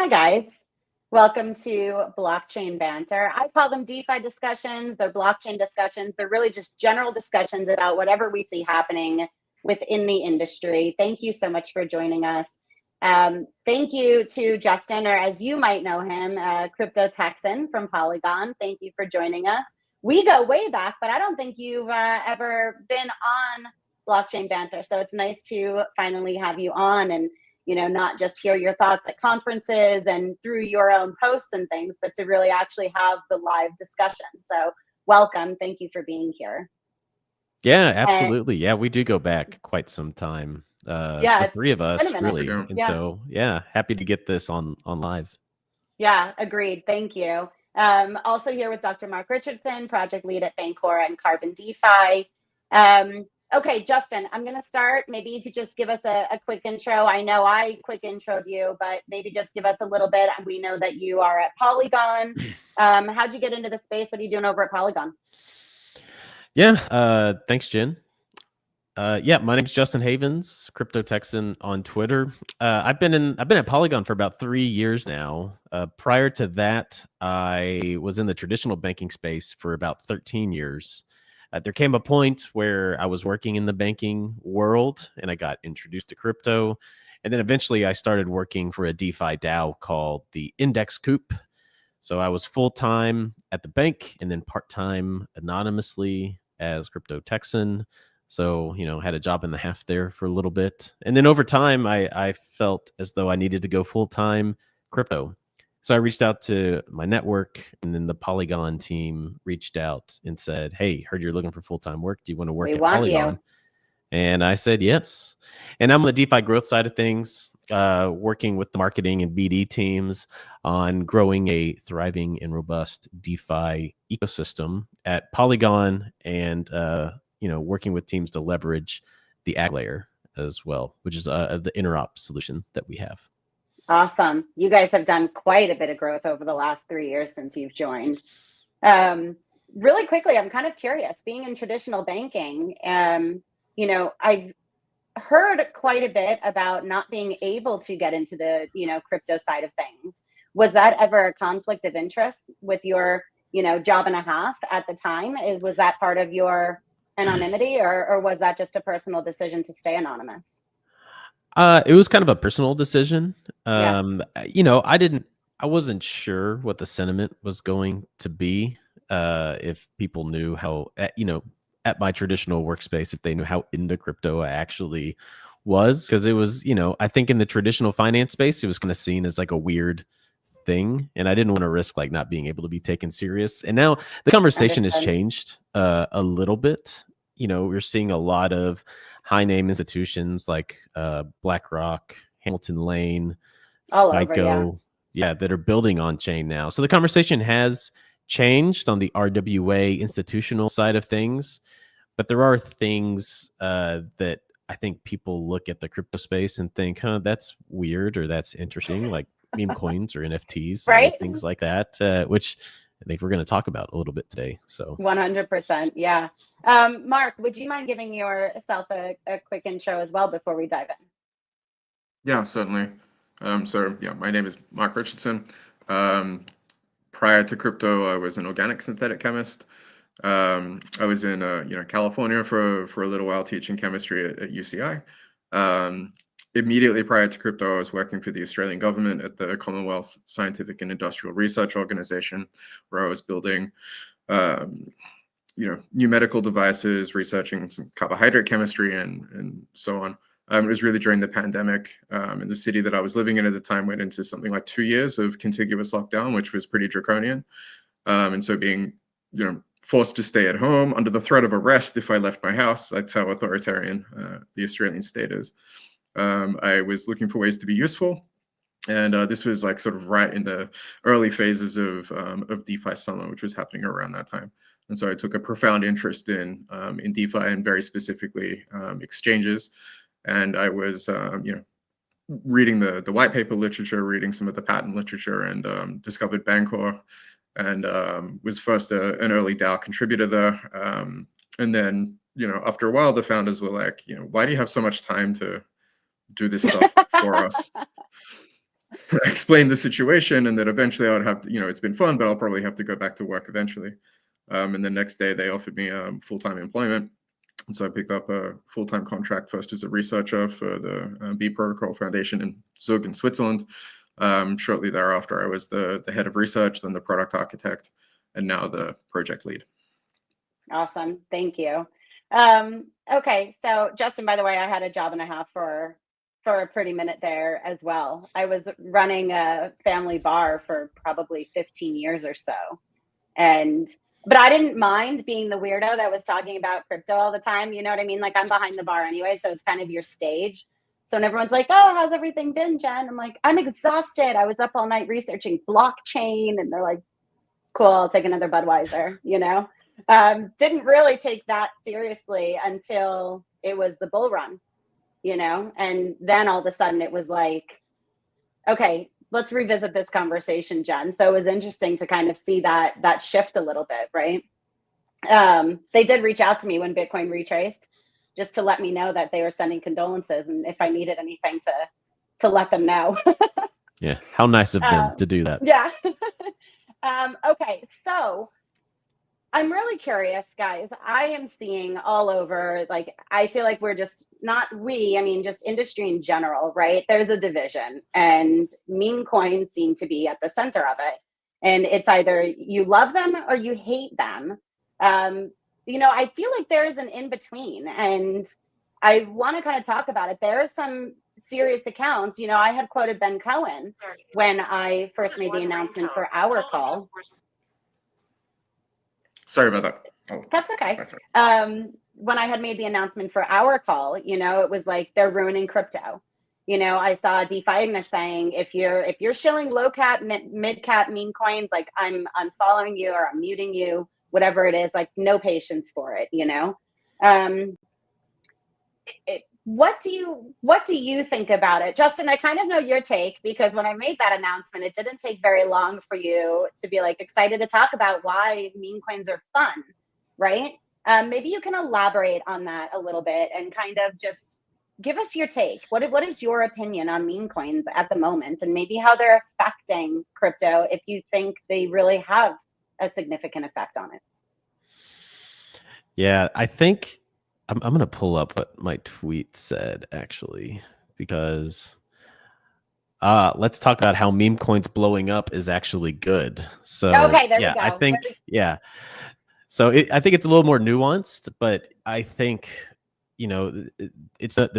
Hi, guys. Welcome to Blockchain Banter. I call them DeFi discussions. They're blockchain discussions. They're really just general discussions about whatever we see happening within the industry. Thank you so much for joining us. Thank you to Justin, or as you might know him, Crypto Texan from Polygon. Thank you for joining us. We go way back, but I don't think you've ever been on Blockchain Banter. So it's nice to finally have you on and not just hear your thoughts at conferences and through your own posts and things, but to really actually have the live discussion. So welcome. Thank you for being here. Yeah, And absolutely. Yeah, we do go back quite some time. yeah, The three of it's been us, a minute. really. And Yeah. so, yeah, happy to get this on live. Yeah, agreed. Thank you. Also here with Dr. Mark Richardson, project lead at Bancor and Carbon DeFi. Okay, Justin, I'm going to start. Maybe you could just give us a quick intro. I know I quick introed you, but maybe just give us a little bit. We know that you are at Polygon. How'd you get into the space? What are you doing over at Polygon? Yeah, thanks, Jen. Yeah, my name's Justin Havens, Crypto Texan on Twitter. I've been at Polygon for about 3 years now. Prior to that, I was in the traditional banking space for about 13 years. There came a point where I was working in the banking world and I got introduced to crypto. And then eventually I started working for a DeFi DAO called the Index Coop. So I was full-time at the bank and then part-time anonymously as Crypto Texan. So, had a job and a half there for a little bit. And then over time, I felt as though I needed to go full-time crypto. So I reached out to my network, and then the Polygon team reached out and said, "Hey, heard you're looking for full-time work. Do you want to work We at want Polygon?" you. And I said yes. And I'm on the DeFi growth side of things, working with the marketing and BD teams on growing a thriving and robust DeFi ecosystem at Polygon, and working with teams to leverage the ag layer as well, which is the interop solution that we have. Awesome. You guys have done quite a bit of growth over the last 3 years since you've joined. Really quickly, I'm kind of curious, being in traditional banking, I've heard quite a bit about not being able to get into the, crypto side of things. Was that ever a conflict of interest with your, job and a half at the time? Was that part of your anonymity, or was that just a personal decision to stay anonymous? It was kind of a personal decision. Yeah. I wasn't sure what the sentiment was going to be. If people knew how, at my traditional workspace, if they knew how into crypto I actually was, because it was, I think in the traditional finance space, it was kind of seen as like a weird thing, and I didn't want to risk like not being able to be taken serious. And now the conversation has Understood. changed a little bit. We're seeing a lot of high name institutions like BlackRock, Hamilton Lane, All over, yeah. yeah, that are building on chain now. So the conversation has changed on the RWA institutional side of things, but there are things that I think people look at the crypto space and think, that's weird or that's interesting, like Memecoins or NFTs, Right? things like that, which I think we're going to talk about a little bit today. So 100%. Yeah. Mark, would you mind giving yourself a quick intro as well before we dive in? Yeah, certainly. My name is Mark Richardson. Prior to crypto, I was an organic synthetic chemist. I was in California for a little while teaching chemistry at UCI. Immediately prior to crypto, I was working for the Australian government at the Commonwealth Scientific and Industrial Research Organization, where I was building new medical devices, researching some carbohydrate chemistry and so on. It was really during the pandemic, and the city that I was living in at the time went into something like 2 years of contiguous lockdown, which was pretty draconian. And so being, forced to stay at home under the threat of arrest if I left my house, that's how authoritarian the Australian state is. I was looking for ways to be useful. And this was like sort of right in the early phases of DeFi summer, which was happening around that time. And so I took a profound interest in DeFi and very specifically exchanges. And I was, reading the white paper literature, reading some of the patent literature, and discovered Bancor, and was first an early DAO contributor there. And then, after a while, the founders were like, why do you have so much time to do this stuff for us? explained the situation, and that eventually I would have to, it's been fun, but I'll probably have to go back to work eventually. And the next day they offered me full-time employment. And so I picked up a full-time contract, first as a researcher for the B Protocol Foundation in Zug in Switzerland. Shortly thereafter, I was the head of research, then the product architect, and now the project lead. Awesome. Thank you. Okay. So Justin, by the way, I had a job and a half for a pretty minute there as well. I was running a family bar for probably 15 years or so. But I didn't mind being the weirdo that was talking about crypto all the time. You know what I mean? Like, I'm behind the bar anyway, so it's kind of your stage. So when everyone's like, "Oh, how's everything been, Jen?" I'm like, "I'm exhausted. I was up all night researching blockchain." And they're like, "Cool, I'll take another Budweiser," Didn't really take that seriously until it was the bull run, and then all of a sudden it was like, okay, let's revisit this conversation, Jen. So it was interesting to kind of see that shift a little bit, right? They did reach out to me when Bitcoin retraced, just to let me know that they were sending condolences, and if I needed anything to let them know. Yeah, how nice of them to do that. Yeah. Okay, so I'm really curious, guys. I am seeing all over, like, I feel like we're just just industry in general, right? There's a division, and meme coins seem to be at the center of it. And it's either you love them or you hate them. I feel like there is an in between, and I want to kind of talk about it. There are some serious accounts. I had quoted Ben Cohen when I first made the announcement for our call. Sorry about that. Oh, that's okay. When I had made the announcement for our call, it was like, they're ruining crypto. I saw DeFi Ignis saying, if you're shilling low cap, mid cap meme coins, like, I'm unfollowing you or I'm muting you, whatever it is, like, no patience for it. What do you think about it, Justin? I kind of know your take, because when I made that announcement, it didn't take very long for you to be like excited to talk about why meme coins are fun, right? Maybe you can elaborate on that a little bit and kind of just give us your take. What is your opinion on meme coins at the moment, and maybe how they're affecting crypto, if you think they really have a significant effect on it? Yeah, I think I'm going to pull up what my tweet said, actually, because let's talk about how meme coins blowing up is actually good. So okay, there we go. I think, so I think it's a little more nuanced, but I think, it's not,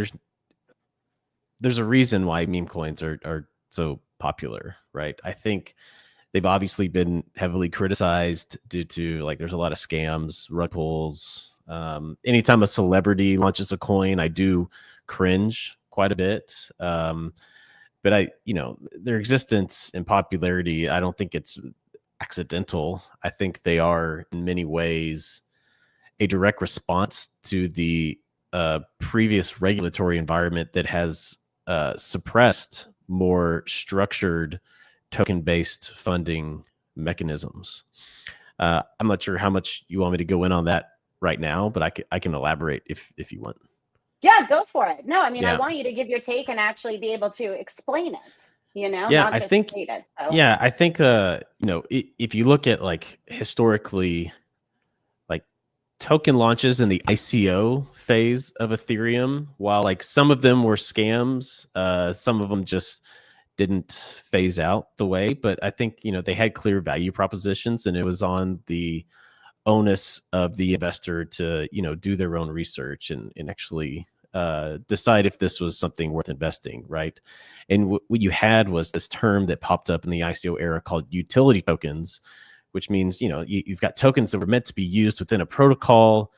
there's a reason why meme coins are so popular, right? I think they've obviously been heavily criticized due to, like, there's a lot of scams, rug pulls. Anytime a celebrity launches a coin, I do cringe quite a bit. But their existence and popularity, I don't think it's accidental. I think they are in many ways a direct response to the previous regulatory environment that has suppressed more structured token-based funding mechanisms. I'm not sure how much you want me to go in on that right now, but I can elaborate if you want. Yeah, go for it. No, I want you to give your take and actually be able to explain it, not just state it. So. Yeah, I think, if you look at, like, historically, like, token launches in the ICO phase of Ethereum, while, like, some of them were scams, some of them just didn't phase out the way, but I think, they had clear value propositions, and it was on the onus of the investor to, do their own research and actually decide if this was something worth investing, right? And what you had was this term that popped up in the ICO era called utility tokens, which means, you've got tokens that were meant to be used within a protocol,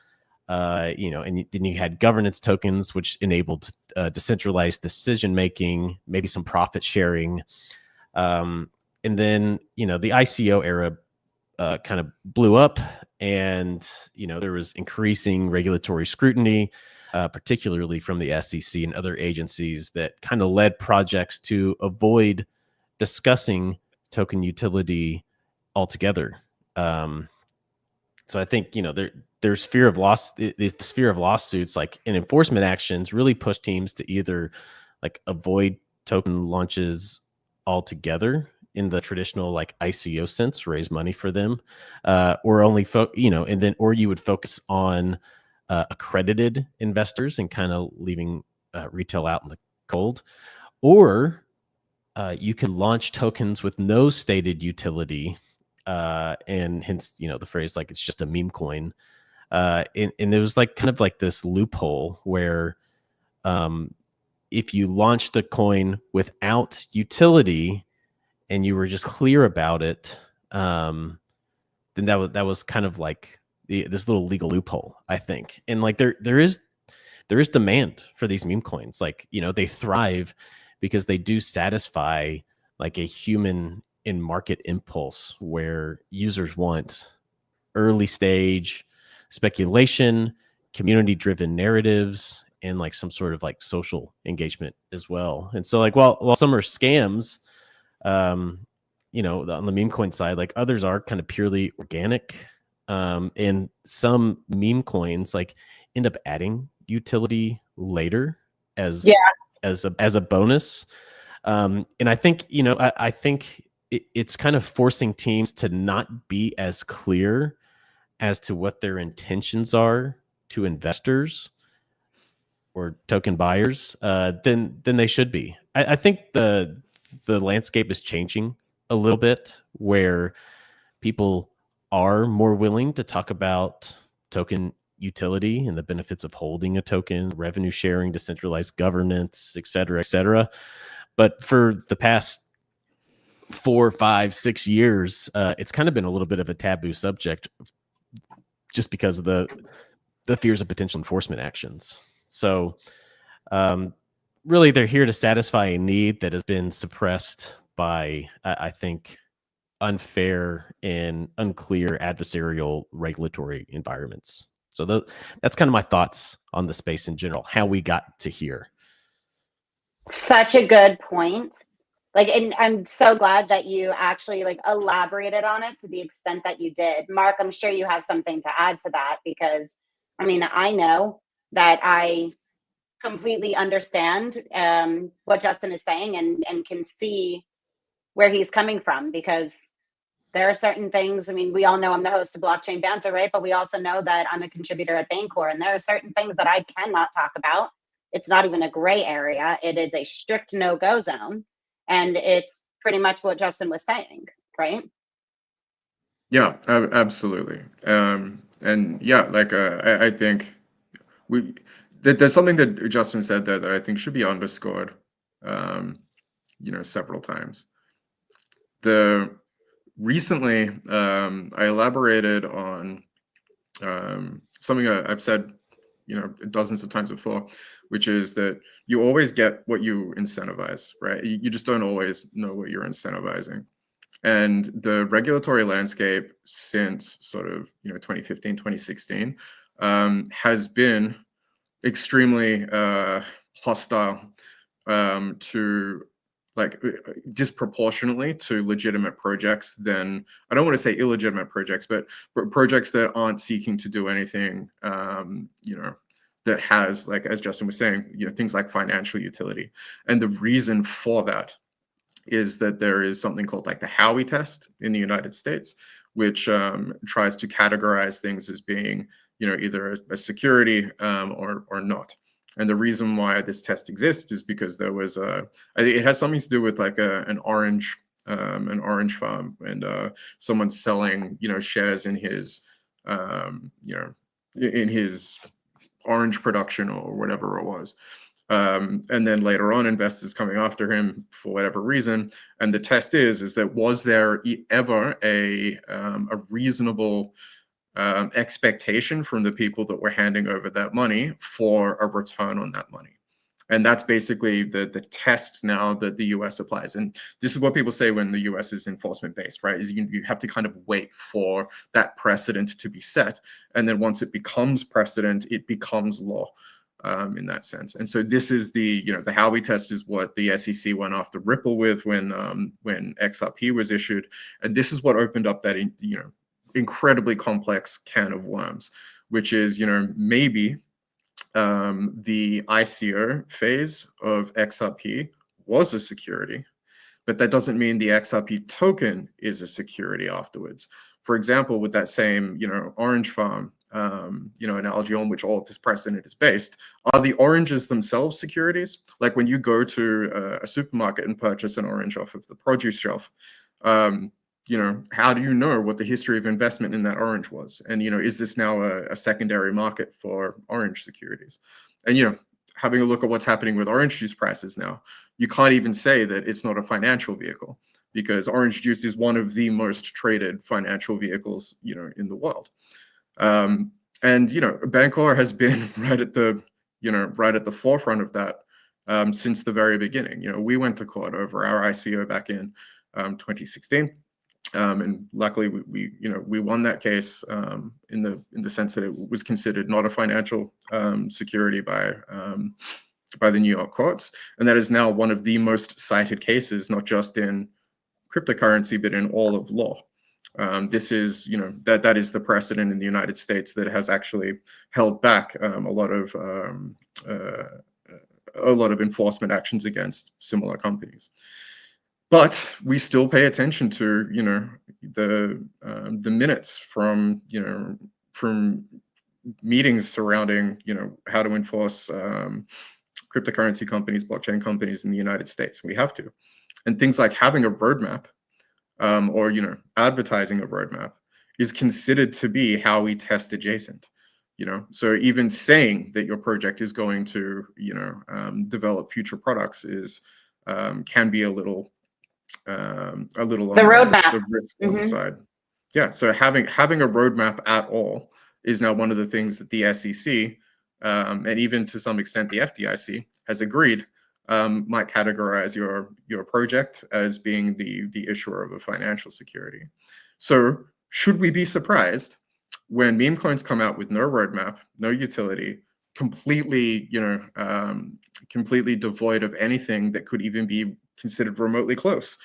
and then you had governance tokens, which enabled decentralized decision making, maybe some profit sharing. And then, the ICO era kind of blew up, and there was increasing regulatory scrutiny, particularly from the SEC and other agencies, that kind of led projects to avoid discussing token utility altogether. So I think there's fear of loss. The fear of lawsuits, like, in enforcement actions, really push teams to either, like, avoid token launches altogether in the traditional like ICO sense, raise money for them, or only or you would focus on accredited investors and kind of leaving retail out in the cold, or you could launch tokens with no stated utility, and hence the phrase like it's just a meme coin. And there was like kind of like this loophole where if you launched a coin without utility and you were just clear about it, then that was kind of like this little legal loophole, I think. And like there is demand for these meme coins. Like, they thrive because they do satisfy like a human in market impulse where users want early stage speculation, community driven narratives, and like some sort of like social engagement as well. And so like while some are scams, on the meme coin side, like others are kind of purely organic. And some meme coins like end up adding utility later as a bonus. And I think, I think it's kind of forcing teams to not be as clear as to what their intentions are to investors or token buyers than they should be. I think the landscape is changing a little bit where people are more willing to talk about token utility and the benefits of holding a token, revenue sharing, decentralized governance, et cetera, et cetera. But for the past 4, 5, 6 years, it's kind of been a little bit of a taboo subject just because of the fears of potential enforcement actions. So really, they're here to satisfy a need that has been suppressed by, I think, unfair and unclear adversarial regulatory environments. So that's kind of my thoughts on the space in general, how we got to here. Such a good point. Like, and I'm so glad that you actually like elaborated on it to the extent that you did. Mark, I'm sure you have something to add to that, because I mean, I know that I completely understand what Justin is saying and can see where he's coming from, because there are certain things. I mean, we all know I'm the host of Blockchain Banter, right? But we also know that I'm a contributor at Bancor, and there are certain things that I cannot talk about. It's not even a gray area. It is a strict no-go zone. And it's pretty much what Justin was saying, right? Yeah, absolutely. And yeah, like I think there's something that Justin said there that I think should be underscored, several times. Recently, I elaborated on something I've said, dozens of times before, which is that you always get what you incentivize, right? You just don't always know what you're incentivizing. And the regulatory landscape since sort of 2015, 2016 has been extremely hostile to like disproportionately to legitimate projects than, I don't want to say illegitimate projects, but projects that aren't seeking to do anything that has, like as Justin was saying, things like financial utility. And the reason for that is that there is something called like the Howey test in the United States, which tries to categorize things as being, either a security or not. And the reason why this test exists is because there was it has something to do with like an orange farm, and someone selling, shares in his, in his orange production or whatever it was. And then later on, investors coming after him for whatever reason. And the test is that was there ever a reasonable expectation from the people that were handing over that money for a return on that money? And that's basically the test now that the US applies. And this is what people say when the US is enforcement based, right? Is you have to kind of wait for that precedent to be set. And then once it becomes precedent, it becomes law. In that sense. And so this is the Howey test is what the SEC went after Ripple with when XRP was issued. And this is what opened up that, incredibly complex can of worms, which is, maybe the ICO phase of XRP was a security, but that doesn't mean the XRP token is a security afterwards. For example, with that same, orange farm, analogy on which all of this precedent is based, are the oranges themselves securities? Like when you go to a supermarket and purchase an orange off of the produce shelf, how do you know what the history of investment in that orange was? And, is this now a secondary market for orange securities? And, having a look at what's happening with orange juice prices now, you can't even say that it's not a financial vehicle, because orange juice is one of the most traded financial vehicles, in the world. And, Bancor has been right at the forefront of that since the very beginning. We went to court over our ICO back in 2016. And luckily, we won that case in the sense that it was considered not a financial security by the New York courts, and that is now one of the most cited cases, not just in cryptocurrency but in all of law. This is, that is the precedent in the United States that has actually held back a lot of enforcement actions against similar companies. But we still pay attention to, the minutes from meetings surrounding, how to enforce cryptocurrency companies, blockchain companies in the United States. We have to, and things like having a roadmap or advertising a roadmap is considered to be how we test adjacent. So even saying that your project is going to develop future products is can be a little the roadmap. the risk on the side. Yeah, so having a roadmap at all is now one of the things that the SEC and even to some extent the FDIC has agreed might categorize your project as being the issuer of a financial security. So should we be surprised when meme coins come out with no roadmap, no utility, completely completely devoid of anything that could even be considered remotely close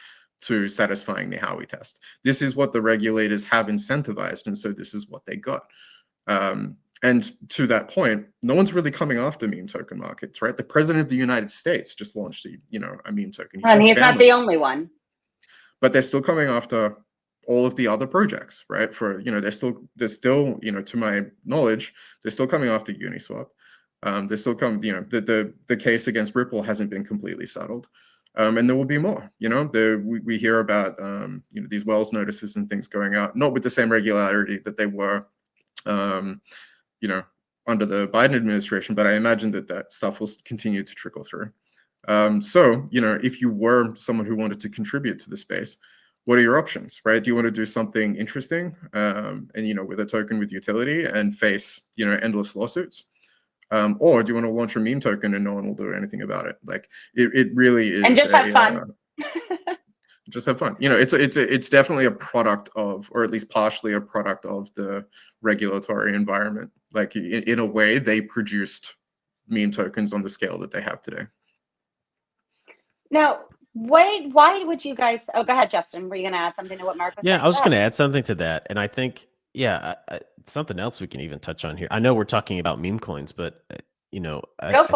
to satisfying the Howey test? This is what the regulators have incentivized, and so this is what they got. And to that point, no one's really coming after meme token markets, right? The president of the United States just launched a meme token. And he's not the only one. But they're still coming after all of the other projects, right? For they're still to my knowledge, they're still coming after Uniswap. They're still coming. The case against Ripple hasn't been completely settled. And there will be more. We hear about these Wells notices and things going out, not with the same regularity that they were, under the Biden administration, but I imagine that stuff will continue to trickle through. So, if you were someone who wanted to contribute to the space, what are your options, right? Do you want to do something interesting, and with a token with utility and face endless lawsuits? Or do you want to launch a meme token and no one will do anything about it? Like it really is. And just have fun. Just have fun. It's definitely a product of, or at least partially a product of, the regulatory environment. Like in a way, they produced meme tokens on the scale that they have today. Now, why would you guys? Oh, go ahead, Justin. Were you going to add something to what Mark was saying? Yeah, I was going to add something to that, and I think. Yeah, something else we can even touch on here. I know we're talking about meme coins, but I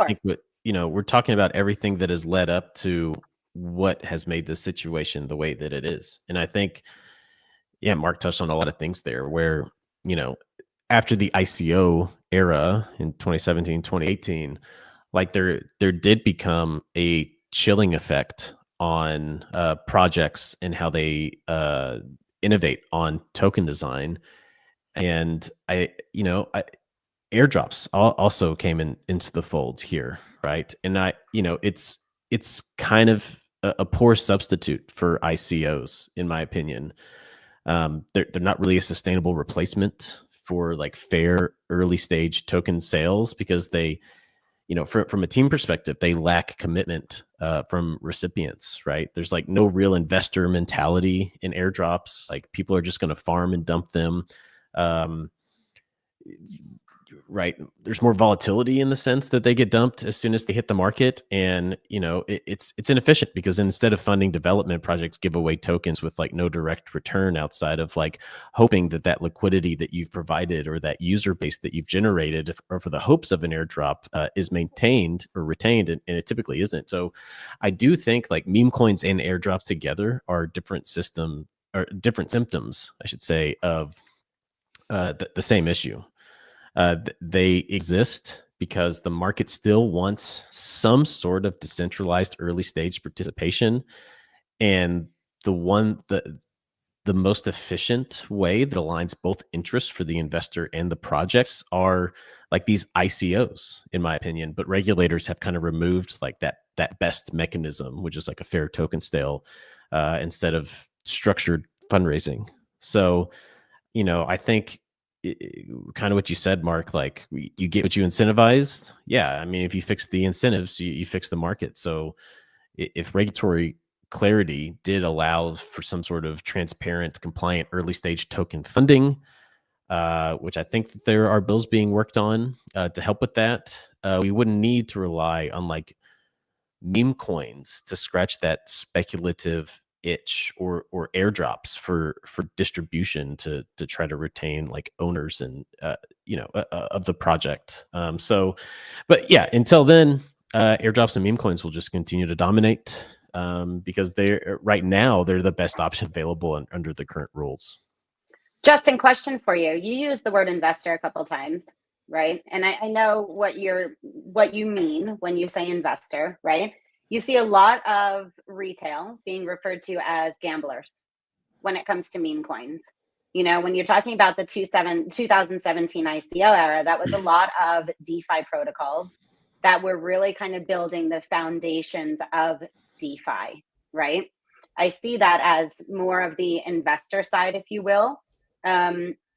think we're talking about everything that has led up to what has made this situation the way that it is. And I think, Mark touched on a lot of things there where, after the ICO era in 2017, 2018, like there did become a chilling effect on projects and how they innovate on token design. And airdrops also came into the fold here, right? And it's kind of a poor substitute for ICOs, in my opinion. They're not really a sustainable replacement for like fair early stage token sales, because they, from a team perspective, they lack commitment from recipients, right? There's like no real investor mentality in airdrops. Like people are just going to farm and dump them. right, there's more volatility in the sense that they get dumped as soon as they hit the market, and it's inefficient because instead of funding development projects, give away tokens with like no direct return outside of like hoping that liquidity that you've provided or that user base that you've generated or for the hopes of an airdrop is maintained or retained, and it typically isn't. So I do think like meme coins and airdrops together are different symptoms, I should say, of the same issue. They exist because the market still wants some sort of decentralized early stage participation, and the most efficient way that aligns both interests for the investor and the projects are like these ICOs, in my opinion. But regulators have kind of removed like that best mechanism, which is like a fair token sale, instead of structured fundraising. So, I think kind of what you said, Mark, like you get what you incentivized. Yeah. I mean, if you fix the incentives, you fix the market. So if regulatory clarity did allow for some sort of transparent, compliant early stage token funding, which I think that there are bills being worked on to help with that, we wouldn't need to rely on like meme coins to scratch that speculative itch or airdrops for distribution to try to retain like owners and of the project. But yeah, until then, airdrops and meme coins will just continue to dominate because they're right now they're the best option available under the current rules. Justin, question for you. You used the word investor a couple times, right? And I know what you mean when you say investor, right? You see a lot of retail being referred to as gamblers when it comes to meme coins. When you're talking about the 2017 ICO era, that was a lot of DeFi protocols that were really kind of building the foundations of DeFi, right? I see that as more of the investor side, if you will.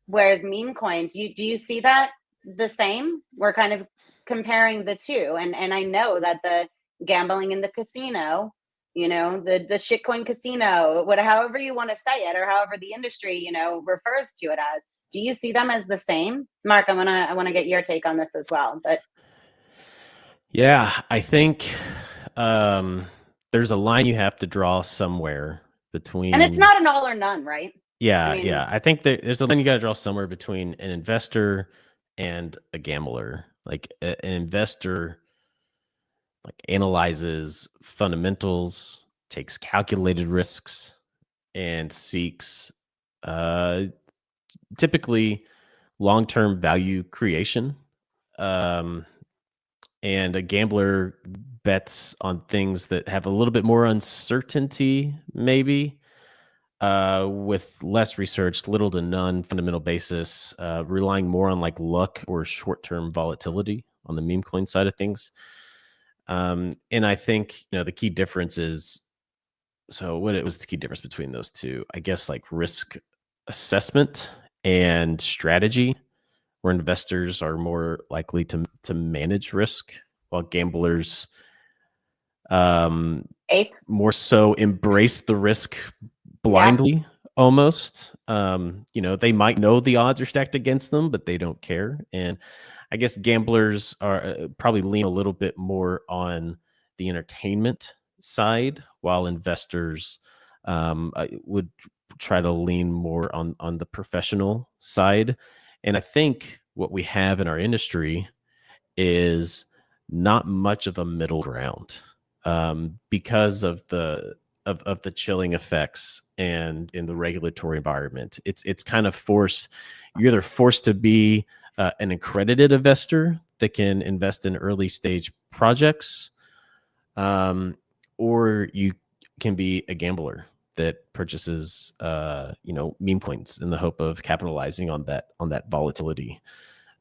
Whereas meme coins, do you see that the same? We're kind of comparing the two, and I know that the gambling in the casino, the shitcoin casino, however you want to say it, or however the industry refers to it as. Do you see them as the same? Mark, I want to get your take on this as well. But yeah, I think there's a line you have to draw somewhere between, and it's not an all or none, right? Yeah, yeah. I think there's a line you got to draw somewhere between an investor and a gambler. Like an investor like analyzes fundamentals, takes calculated risks, and seeks typically long-term value creation. And a gambler bets on things that have a little bit more uncertainty, maybe. With less research, little to none fundamental basis, relying more on like luck or short-term volatility on the meme coin side of things. And I think, the key difference is, so what it was the key difference between those two, I guess like risk assessment and strategy, where investors are more likely to manage risk while gamblers more so embrace the risk blindly, almost. They might know the odds are stacked against them, but they don't care. And I guess gamblers are probably lean a little bit more on the entertainment side, while investors would try to lean more on the professional side. And I think what we have in our industry is not much of a middle ground because of the chilling effects and in the regulatory environment. It's kind of forced. You're either forced to be an accredited investor that can invest in early stage projects, or you can be a gambler that purchases meme coins in the hope of capitalizing on that volatility.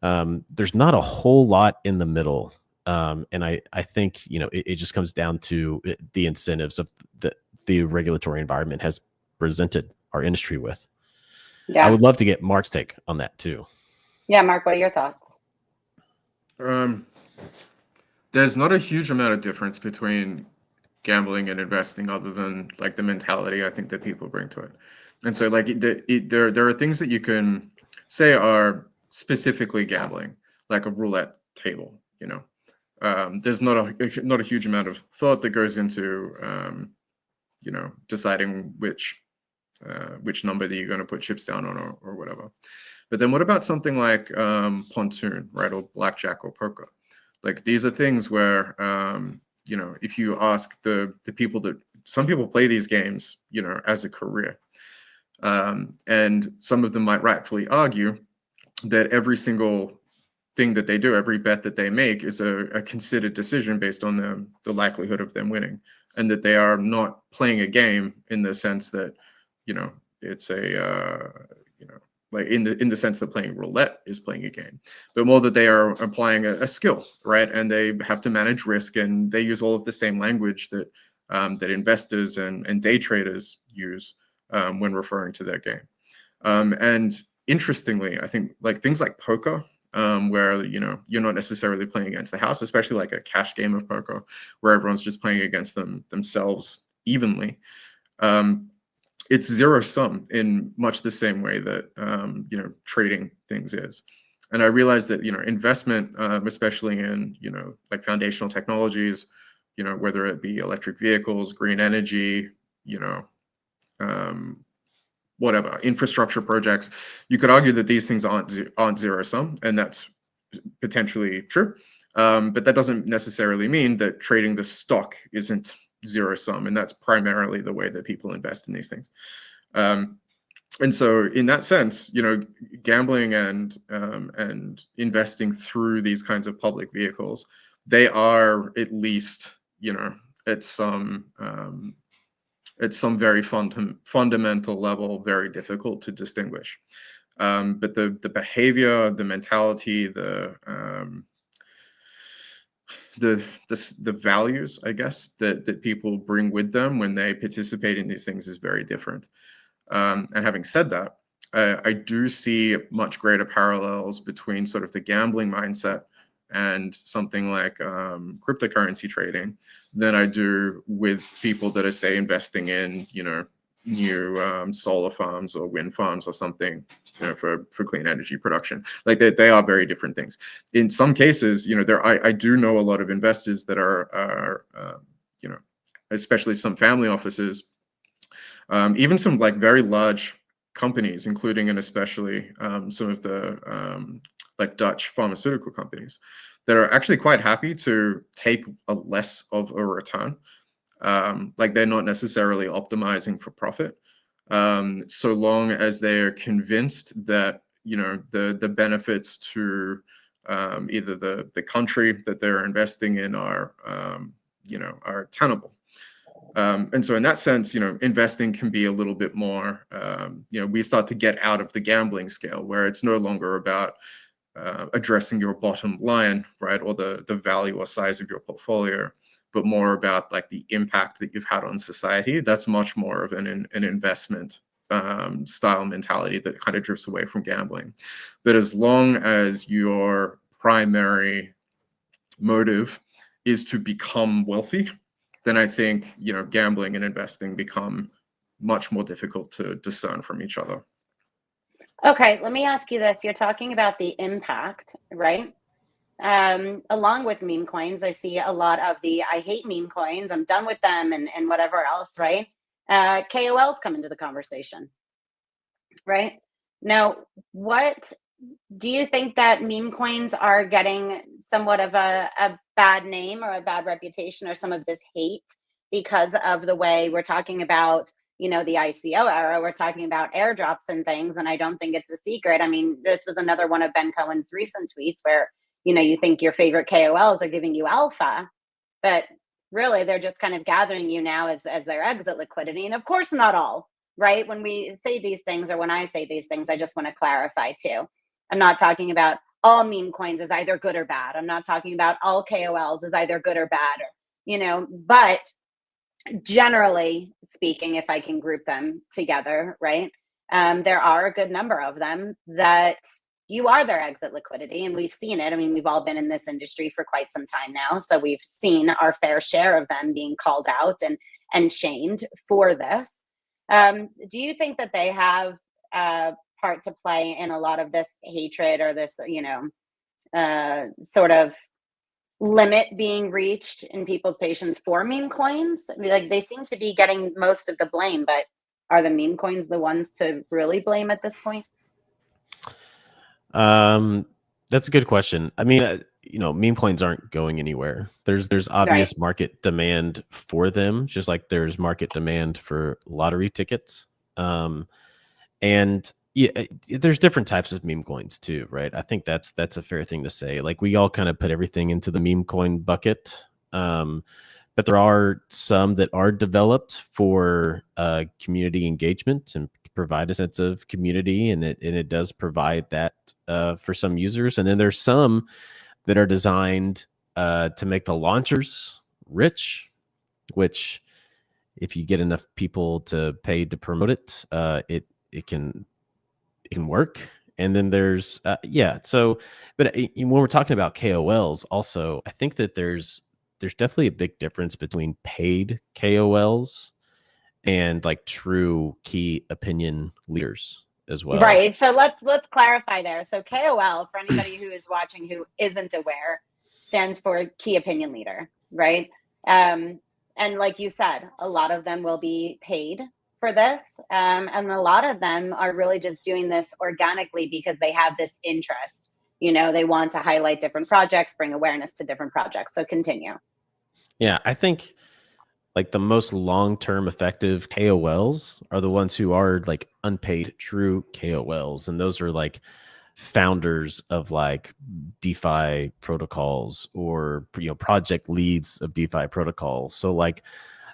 There's not a whole lot in the middle. And I think, it just comes down to the incentives of the regulatory environment has presented our industry with. Yeah. I would love to get Mark's take on that too. Yeah, Mark, what are your thoughts? There's not a huge amount of difference between gambling and investing other than like the mentality I think that people bring to it. And so like there are things that you can say are specifically gambling. like a roulette table. You know, there's not a huge amount of thought that goes into you know, deciding which number that you're going to put chips down on, or whatever. But then what about something like pontoon, right, or blackjack or poker? Like, these are things where you know, if you ask the people that, some people play these games, you know, as a career, and some of them might rightfully argue that every single thing that they do, every bet that they make, is a considered decision based on the likelihood of them winning, and that they are not playing a game in the sense that, you know, it's a you know, like in the sense that playing roulette is playing a game, but more that they are applying a skill, right? And they have to manage risk, and they use all of the same language that that investors and day traders use when referring to their game. And interestingly, I think like things like poker, where, you know, you're not necessarily playing against the house, especially like a cash game of poker where everyone's just playing against themselves evenly. It's zero sum in much the same way that you know, trading things is. And I realized that, you know, investment, especially in, you know, like foundational technologies, you know, whether it be electric vehicles, green energy, you know, whatever, infrastructure projects, you could argue that these things aren't zero sum, and that's potentially true. But that doesn't necessarily mean that trading the stock isn't zero sum, and that's primarily the way that people invest in these things. And so in that sense, you know, gambling and investing through these kinds of public vehicles, they are, at least, you know, at some very fundamental level, very difficult to distinguish. But the behavior, the mentality, the values, I guess, that people bring with them when they participate in these things is very different. And having said that, I do see much greater parallels between sort of the gambling mindset and something like cryptocurrency trading than I do with people that are, say, investing in, you know, new solar farms or wind farms or something, you know, for clean energy production. Like, they are very different things. In some cases, you know, I do know a lot of investors that are you know, especially some family offices, even some like very large companies, including and especially some of the like Dutch pharmaceutical companies, that are actually quite happy to take a less of a return. Like, they're not necessarily optimizing for profit, so long as they're convinced that, you know, the benefits to either the country that they're investing in are you know, are tenable. And so in that sense, you know, investing can be a little bit more, you know, we start to get out of the gambling scale, where it's no longer about addressing your bottom line, right, or the value or size of your portfolio, but more about like the impact that you've had on society. That's much more of an investment style mentality that kind of drifts away from gambling. But as long as your primary motive is to become wealthy, then I think, you know, gambling and investing become much more difficult to discern from each other. Okay, let me ask you this. You're talking about the impact, right? Along with meme coins, I see a lot of the I hate meme coins, I'm done with them, and whatever else, right? KOLs come into the conversation, right? Now, what do you think that meme coins are getting somewhat of a bad name or a bad reputation, or some of this hate, because of the way we're talking about, you know, the ICO era? We're talking about airdrops and things, and I don't think it's a secret. I mean, this was another one of Ben Cohen's recent tweets where, you know, you think your favorite KOLs are giving you alpha, but really they're just kind of gathering you now as their exit liquidity. And of course, not all, right? When we say these things, or when I say these things, I just want to clarify too. I'm not talking about all meme coins as either good or bad. I'm not talking about all KOLs as either good or bad, or, you know, but generally speaking, if I can group them together, right? There are a good number of them that you are their exit liquidity, and we've seen it. I mean, we've all been in this industry for quite some time now, so we've seen our fair share of them being called out and shamed for this. Do you think that they have a part to play in a lot of this hatred, or this, you know, sort of limit being reached in people's patience for meme coins. I mean, like, they seem to be getting most of the blame, but are the meme coins the ones to really blame at this point? That's a good question. I mean, meme coins aren't going anywhere. There's obvious market demand for them, just like there's market demand for lottery tickets. And yeah, there's different types of meme coins too, right? I think that's a fair thing to say. Like, we all kind of put everything into the meme coin bucket. But there are some that are developed for community engagement and provide a sense of community, and it does provide that for some users. And then there's some that are designed to make the launchers rich, which, if you get enough people to pay to promote it, it can work. And then there's so, but when we're talking about KOLs, also, I think that there's definitely a big difference between paid KOLs and like true key opinion leaders as well. Right. So let's clarify there. So KOL, for anybody who is watching who isn't aware, stands for key opinion leader, right? And like you said, a lot of them will be paid for this, and a lot of them are really just doing this organically because they have this interest. They want to highlight different projects, bring awareness to different projects. So continue. Yeah, I think like the most long-term effective KOLs are the ones who are like unpaid true KOLs. And those are like founders of like DeFi protocols, or project leads of DeFi protocols. So like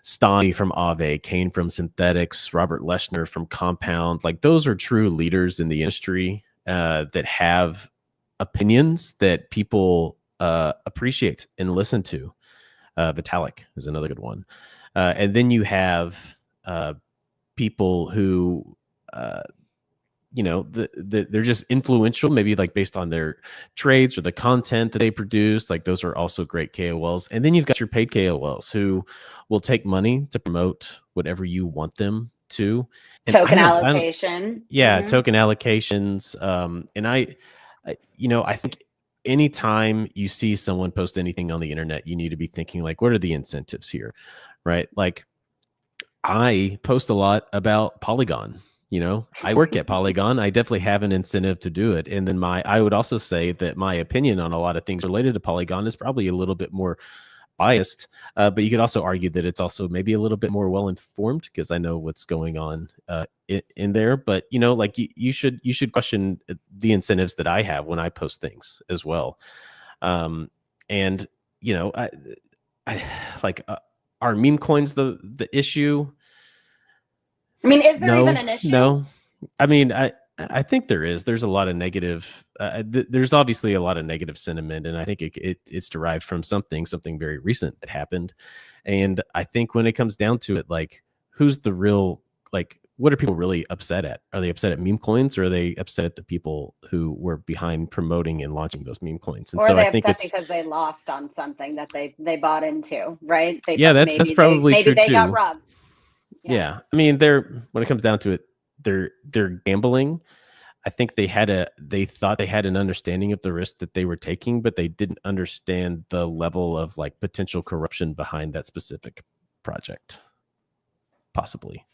Stani from Aave, Kane from Synthetics, Robert Leshner from Compound, like those are true leaders in the industry that have opinions that people appreciate and listen to. Vitalik is another good one. And then you have people who, they're just influential, maybe like based on their trades or the content that they produce. Like, those are also great KOLs. And then you've got your paid KOLs who will take money to promote whatever you want them to. And token allocation. Token allocations. And I think anytime you see someone post anything on the internet, you need to be thinking like, what are the incentives here, right? Like, I post a lot about Polygon. I work at Polygon. I definitely have an incentive to do it. And then I would also say that my opinion on a lot of things related to Polygon is probably a little bit more biased, but you could also argue that it's also maybe a little bit more well-informed because I know what's going on in there. But like you should question the incentives that I have when I post things as well. And I like, are meme coins the issue? I mean, is there even an issue? No. I mean, I think there is. There's a lot of negative. There's obviously a lot of negative sentiment, and I think it's derived from something very recent that happened. And I think when it comes down to it, like, who's the real, like, what are people really upset at? Are they upset at meme coins, or are they upset at the people who were behind promoting and launching those meme coins? And or so are they I think upset it's because they lost on something that they bought into, right? that's probably maybe true they too. got robbed. Yeah. I mean, when it comes down to it, they're gambling. I think they thought they had an understanding of the risk that they were taking, but they didn't understand the level of like potential corruption behind that specific project. Possibly.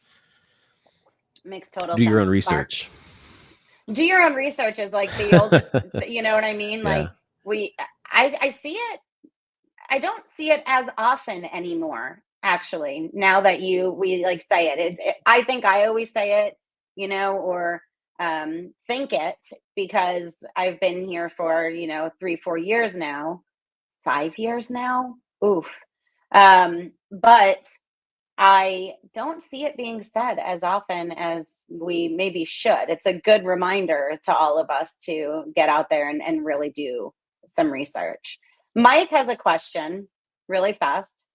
Makes total sense. Do your own research. Do your own research is like the oldest, you know what I mean? Yeah. Like I see it. I don't see it as often anymore, actually, now that we like say it. I think I always say it, or think it, because I've been here for 3-4 years now, 5 years now. Oof. But I don't see it being said as often as we maybe should. It's a good reminder to all of us to get out there and really do some research. Mike has a question really fast.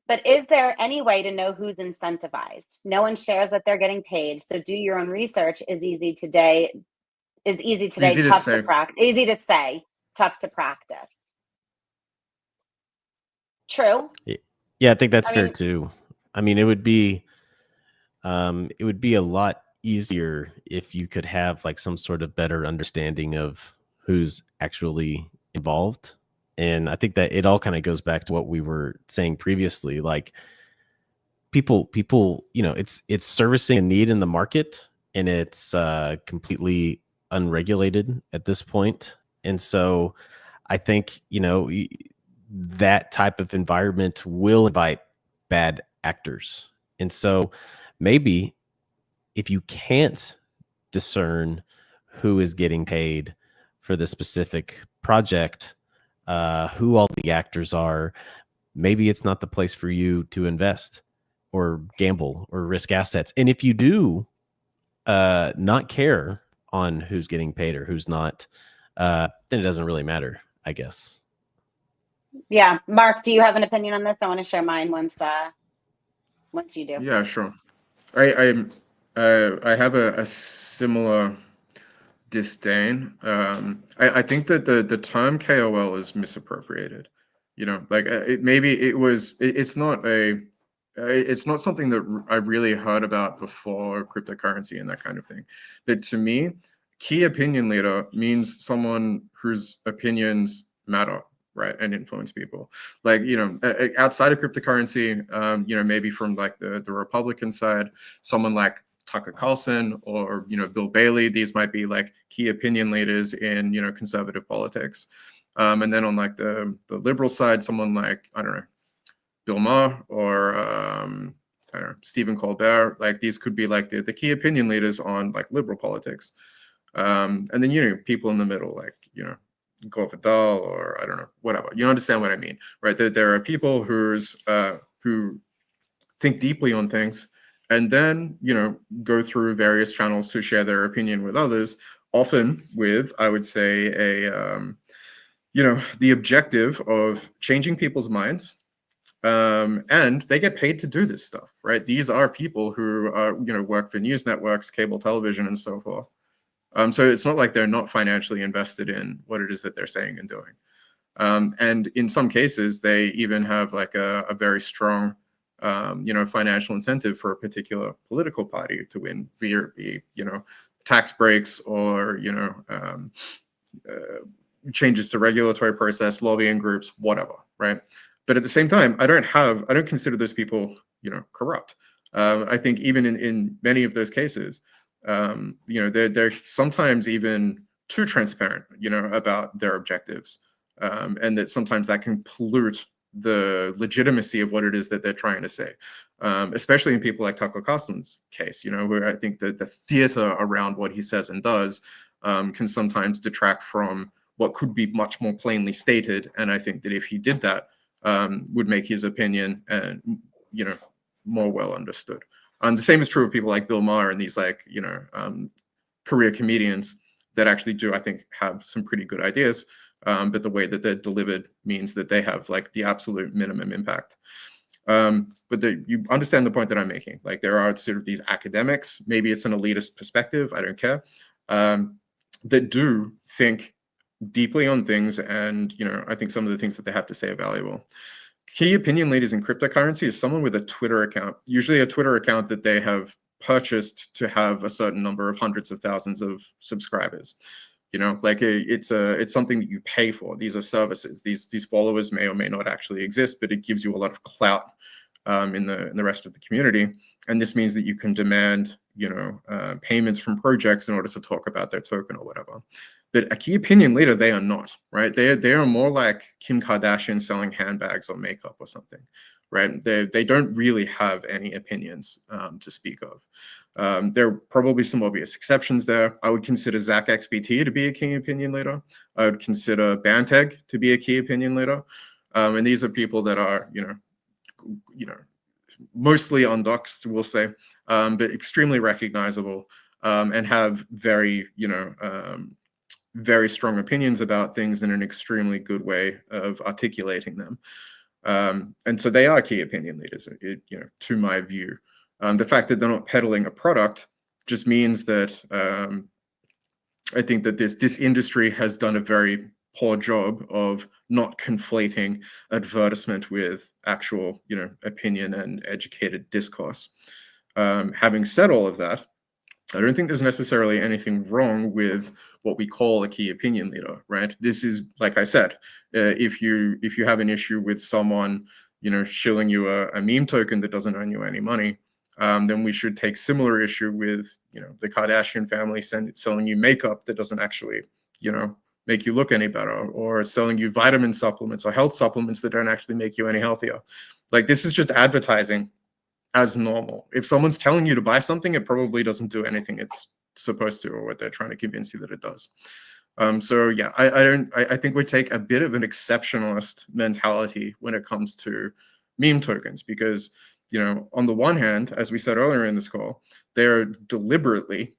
But is there any way to know who's incentivized? No one shares that they're getting paid. So do your own research is easy today. Easy to tough say. to practice. Easy to say, tough to practice. True. Yeah, I think that's fair too. I mean, it would be a lot easier if you could have like some sort of better understanding of who's actually involved. And I think that it all kind of goes back to what we were saying previously. Like people, you know, it's servicing a need in the market, and it's completely unregulated at this point. And so I think, you know, that type of environment will invite bad actors. And so maybe if you can't discern who is getting paid for the specific project, who all the actors are, maybe it's not the place for you to invest or gamble or risk assets. And if you do not care on who's getting paid or who's not, then it doesn't really matter, I guess. Yeah. Mark, do you have an opinion on this? I want to share mine once you do. Yeah, sure. I have a similar disdain. I think that the term KOL is misappropriated. You know, like it's not something that I really heard about before cryptocurrency and that kind of thing. But to me, key opinion leader means someone whose opinions matter, right, and influence people. Like, you know, outside of cryptocurrency, you know, maybe from like the Republican side, someone like Tucker Carlson or, you know, Bill Bailey. These might be like key opinion leaders in, you know, conservative politics. And then on like the liberal side, someone like, I don't know, Bill Maher or I don't know, Stephen Colbert. Like these could be like the key opinion leaders on like liberal politics. And then, you know, people in the middle, like, you know, Gore Vidal or I don't know, whatever. You understand what I mean, right? There are people who think deeply on things and then, you know, go through various channels to share their opinion with others, often with, I would say, you know, the objective of changing people's minds. And they get paid to do this stuff, right? These are people who you know, work for news networks, cable television, and so forth. So it's not like they're not financially invested in what it is that they're saying and doing. And in some cases, they even have like a very strong, you know, financial incentive for a particular political party to win via, you know, tax breaks or, you know, changes to regulatory process, lobbying groups, whatever, right? But at the same time, I don't consider those people, you know, corrupt. I think even in many of those cases, you know, they're sometimes even too transparent, you know, about their objectives, and that sometimes that can pollute the legitimacy of what it is that they're trying to say, especially in people like Tucker Carlson's case, you know, where I think that the theater around what he says and does can sometimes detract from what could be much more plainly stated. And I think that if he did that, would make his opinion and, you know, more well understood. The same is true of people like Bill Maher and these like, you know, career comedians that actually do, I think, have some pretty good ideas. But the way that they're delivered means that they have like the absolute minimum impact. But you understand the point that I'm making. Like there are sort of these academics, maybe it's an elitist perspective, I don't care, that do think deeply on things. And, you know, I think some of the things that they have to say are valuable. Key opinion leaders in cryptocurrency is someone with a Twitter account, usually a Twitter account that they have purchased to have a certain number of hundreds of thousands of subscribers. You know, like it's something that you pay for. These are services. These followers may or may not actually exist, but it gives you a lot of clout in the rest of the community. And this means that you can demand, you know, payments from projects in order to talk about their token or whatever. But a key opinion leader, they are not, right? They are more like Kim Kardashian selling handbags or makeup or something, right? They don't really have any opinions to speak of. There are probably some obvious exceptions there. I would consider Zach XBT to be a key opinion leader. I would consider Banteg to be a key opinion leader. And these are people that are, you know, mostly undoxed, we'll say, but extremely recognizable and have very, you know, very strong opinions about things in an extremely good way of articulating them. And so they are key opinion leaders, you know, to my view. The fact that they're not peddling a product just means that I think that this industry has done a very poor job of not conflating advertisement with actual, you know, opinion and educated discourse. Having said all of that, I don't think there's necessarily anything wrong with what we call a key opinion leader, right? This is, like I said, if you have an issue with someone, shilling you a meme token that doesn't earn you any money, then we should take similar issue with, the Kardashian family selling you makeup that doesn't actually, make you look any better, or selling you vitamin supplements or health supplements that don't actually make you any healthier. Like, this is just advertising as normal. If someone's telling you to buy something, it probably doesn't do anything it's supposed to, or what they're trying to convince you that it does. So yeah, I think we take a bit of an exceptionalist mentality when it comes to meme tokens, because, on the one hand, as we said earlier in this call, they're deliberately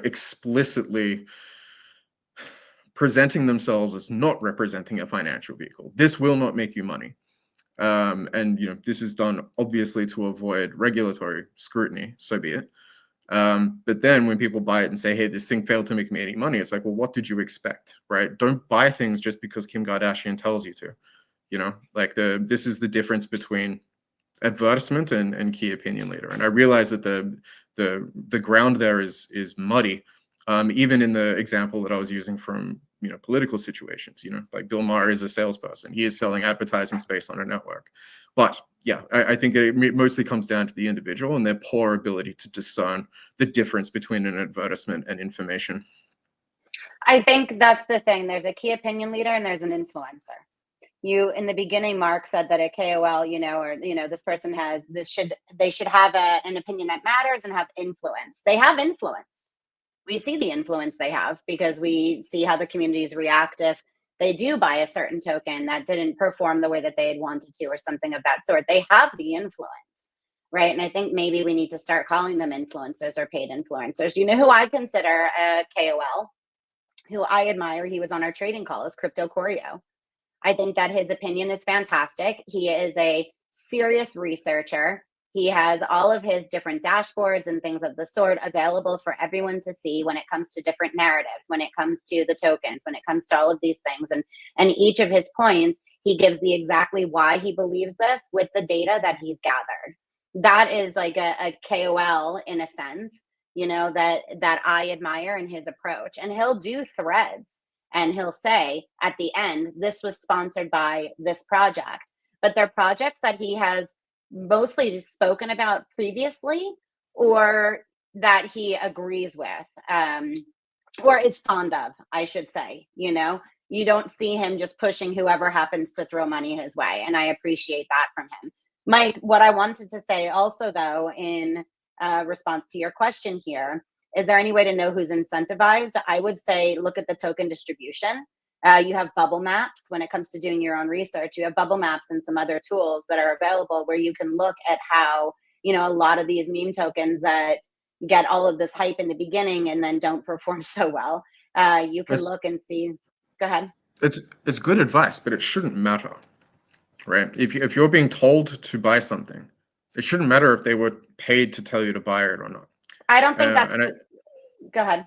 explicitly presenting themselves as not representing a financial vehicle. This will not make you money. And this is done obviously to avoid regulatory scrutiny, so be it. But then when people buy it and say, hey, this thing failed to make me any money, it's like, well, what did you expect, right? Don't buy things just because Kim Kardashian tells you to. This is the difference between advertisement and key opinion leader. And I realize that the ground there is muddy. Even in the example that I was using from political situations, like Bill Maher is a salesperson. He is selling advertising space on a network. But yeah, I think it mostly comes down to the individual and their poor ability to discern the difference between an advertisement and information. I think that's the thing. There's a key opinion leader and there's an influencer. You, in the beginning, Mark said that a KOL, this person they should have an opinion that matters and have influence. They have influence. We see the influence they have because we see how the communities react if they do buy a certain token that didn't perform the way that they had wanted to, or something of that sort. They have the influence, right? And I think maybe we need to start calling them influencers or paid influencers. You know who I consider a KOL, who I admire? He was on our trading call, is Crypto Choreo. I think that his opinion is fantastic. He is a serious researcher. He has all of his different dashboards and things of the sort available for everyone to see when it comes to different narratives, when it comes to the tokens, when it comes to all of these things. And each of his points, he gives the exactly why he believes this with the data that he's gathered. That is like a KOL in a sense, that I admire in his approach. And he'll do threads. And he'll say at the end, this was sponsored by this project. But they're projects that he has mostly spoken about previously, or that he agrees with, or is fond of, I should say. You don't see him just pushing whoever happens to throw money his way. And I appreciate that from him. Mike, what I wanted to say also, though, in response to your question here, is there any way to know who's incentivized? I would say look at the token distribution. You have bubble maps when it comes to doing your own research. You have bubble maps and some other tools that are available where you can look at how, a lot of these meme tokens that get all of this hype in the beginning and then don't perform so well. You can look and see. Go ahead. It's good advice, but it shouldn't matter, right? If you're being told to buy something, it shouldn't matter if they were paid to tell you to buy it or not. I don't think that's. Go ahead.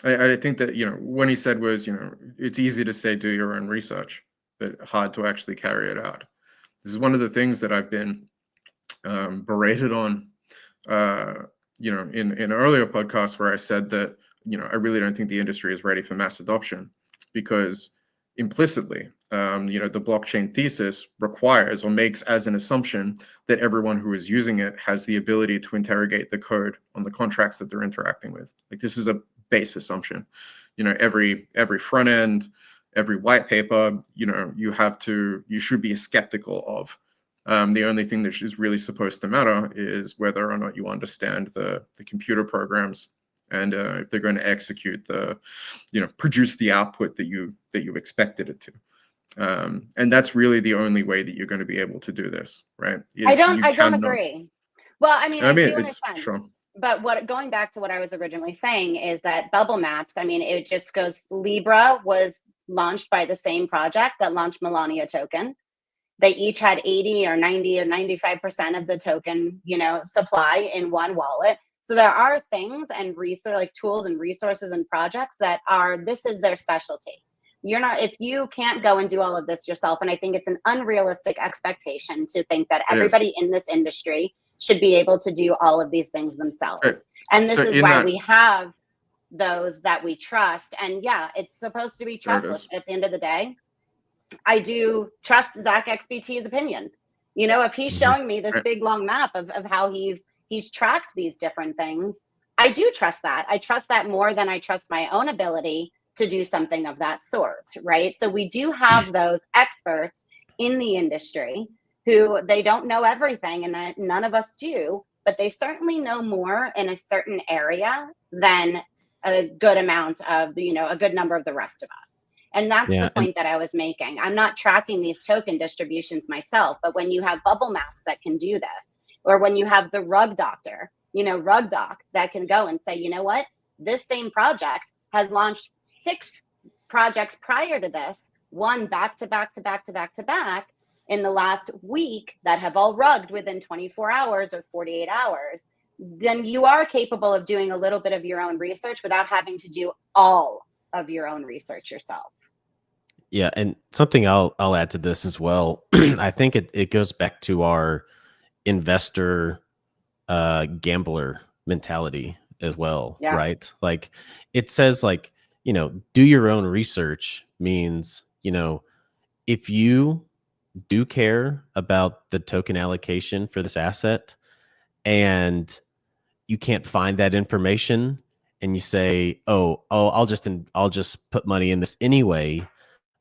I think that, when he said was, it's easy to say do your own research, but hard to actually carry it out. This is one of the things that I've been berated on, in earlier podcasts where I said that, I really don't think the industry is ready for mass adoption, because implicitly, the blockchain thesis requires or makes as an assumption that everyone who is using it has the ability to interrogate the code on the contracts that they're interacting with. Like, this is a base assumption. Every front end, every white paper, you should be skeptical of. The only thing that is really supposed to matter is whether or not you understand the computer programs, and if they're going to execute produce the output that you expected it to. And that's really the only way that you're going to be able to do this, right? I don't agree. Well, I do in a sense. Sure. But going back to what I was originally saying is that bubble maps, it just goes, Libra was launched by the same project that launched Melania token. They each had 80 or 90 or 95% of the token, supply in one wallet. So there are things and tools and resources and projects that this is their specialty. If you can't go and do all of this yourself, and I think it's an unrealistic expectation to think that everybody in this industry should be able to do all of these things themselves. Right. And this So is in why that- we have those that we trust. And yeah, it's supposed to be There it trustless. is. At the end of the day, I do trust Zach XBT's opinion. You know, if he's showing me this Right. big long map of how he's tracked these different things, I do trust that. I trust that more than I trust my own ability to do something of that sort, right? So we do have those experts in the industry who they don't know everything, and none of us do, but they certainly know more in a certain area than a good amount of the, a good number of the rest of us. And that's the point that I was making. I'm not tracking these token distributions myself, but when you have bubble maps that can do this, or when you have the rug doctor, rug doc that can go and say, you know what, this same project has launched 6 projects prior to this, one back to back to back to back to back in the last week that have all rugged within 24 hours or 48 hours, then you are capable of doing a little bit of your own research without having to do all of your own research yourself. Yeah, and something I'll add to this as well. I think it goes back to our investor gambler mentality as well, Yeah. right? Like it says like, do your own research means, if you do care about the token allocation for this asset and you can't find that information and you say, oh, I'll just put money in this anyway.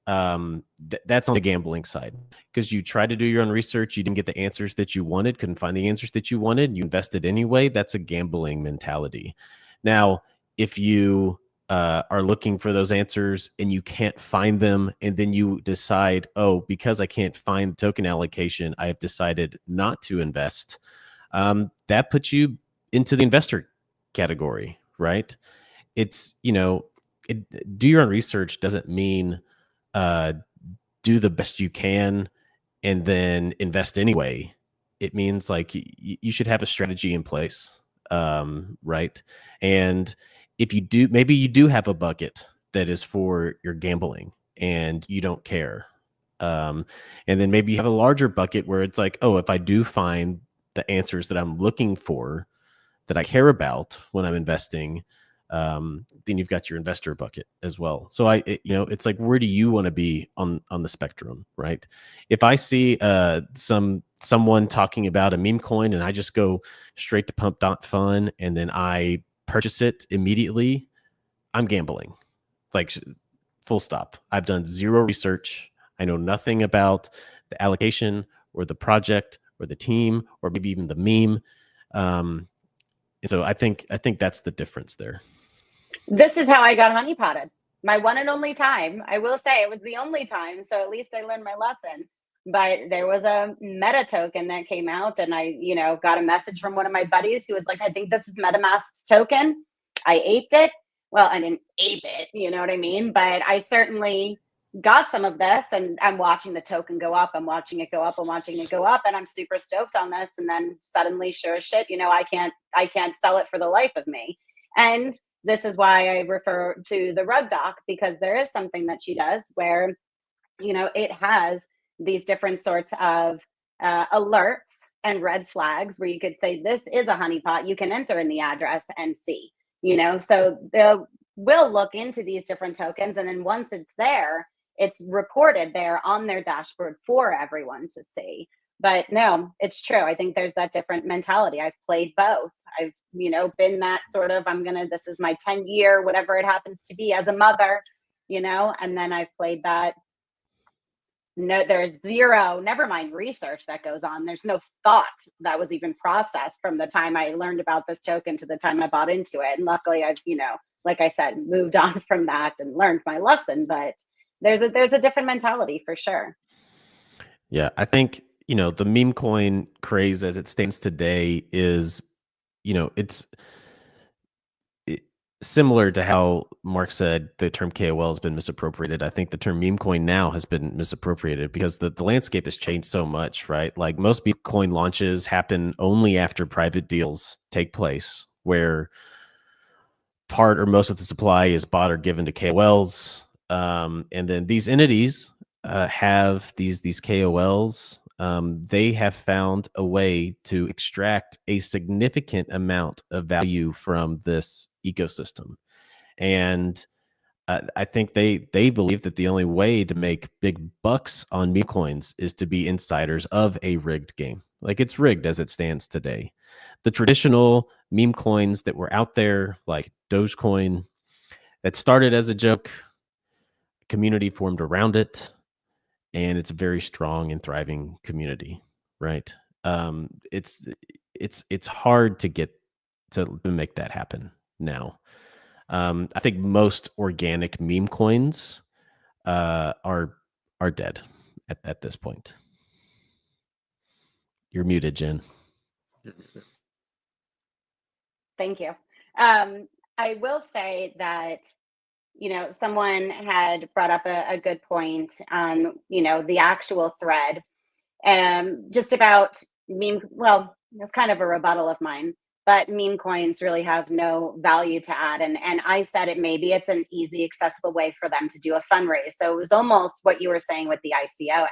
That's on the gambling side, because you tried to do your own research, you didn't get the answers that you wanted, couldn't find the answers that you wanted, you invested anyway. That's a gambling mentality. Now, if you are looking for those answers and you can't find them, and then you decide, oh, because I can't find token allocation, I have decided not to invest, that puts you into the investor category, right? It's, do your own research doesn't mean do the best you can and then invest anyway. It means like you should have a strategy in place, right? And if you do, maybe you do have a bucket that is for your gambling and you don't care. And then maybe you have a larger bucket where it's like, oh, if I do find the answers that I'm looking for, that I care about when I'm investing, then you've got your investor bucket as well. So it's like, where do you want to be on the spectrum, right? If I see someone talking about a meme coin and I just go straight to pump.fun and then I purchase it immediately, I'm gambling, like full stop. I've done zero research. I know nothing about the allocation or the project or the team or maybe even the meme. So I think that's the difference there. This is how I got honeypotted. My one and only time. I will say it was the only time, so at least I learned my lesson. But there was a meta token that came out, and I, got a message from one of my buddies who was like, I think this is MetaMask's token. I aped it. Well, I didn't ape it, you know what I mean? But I certainly got some of this, and I'm watching the token go up. I'm watching it go up. I'm watching it go up, and I'm super stoked on this. And then suddenly, sure as shit, I can't sell it for the life of me. And this is why I refer to the rug doc, because there is something that she does where, it has these different sorts of alerts and red flags where you could say, this is a honeypot. You can enter in the address and see, so we'll look into these different tokens. And then once it's there, it's reported there on their dashboard for everyone to see. But no, it's true. I think there's that different mentality. I've played both. I've, been that sort of, this is my 10-year, whatever it happens to be as a mother, and then I've played that. No, there's zero, never mind research that goes on. There's no thought that was even processed from the time I learned about this token to the time I bought into it. And luckily I've, like I said, moved on from that and learned my lesson, but there's a different mentality for sure. Yeah. I think, the meme coin craze as it stands today is, it's similar to how Mark said the term KOL has been misappropriated. I think the term meme coin now has been misappropriated because the landscape has changed so much, right? Like most meme coin launches happen only after private deals take place, where part or most of the supply is bought or given to KOLs. And then these entities have these KOLs they have found a way to extract a significant amount of value from this ecosystem. And I think they believe that the only way to make big bucks on meme coins is to be insiders of a rigged game. Like, it's rigged as it stands today. The traditional meme coins that were out there, like Dogecoin, that started as a joke, community formed around it, and it's a very strong and thriving community, right? It's hard to get to make that happen now. I think most organic meme coins are dead at this point. You're muted, Jen. Thank you. I will say that, someone had brought up a good point on, the actual thread, just about meme. Well, it's kind of a rebuttal of mine, but meme coins really have no value to add. And I said maybe it's an easy, accessible way for them to do a fundraise. So it was almost what you were saying with the ICO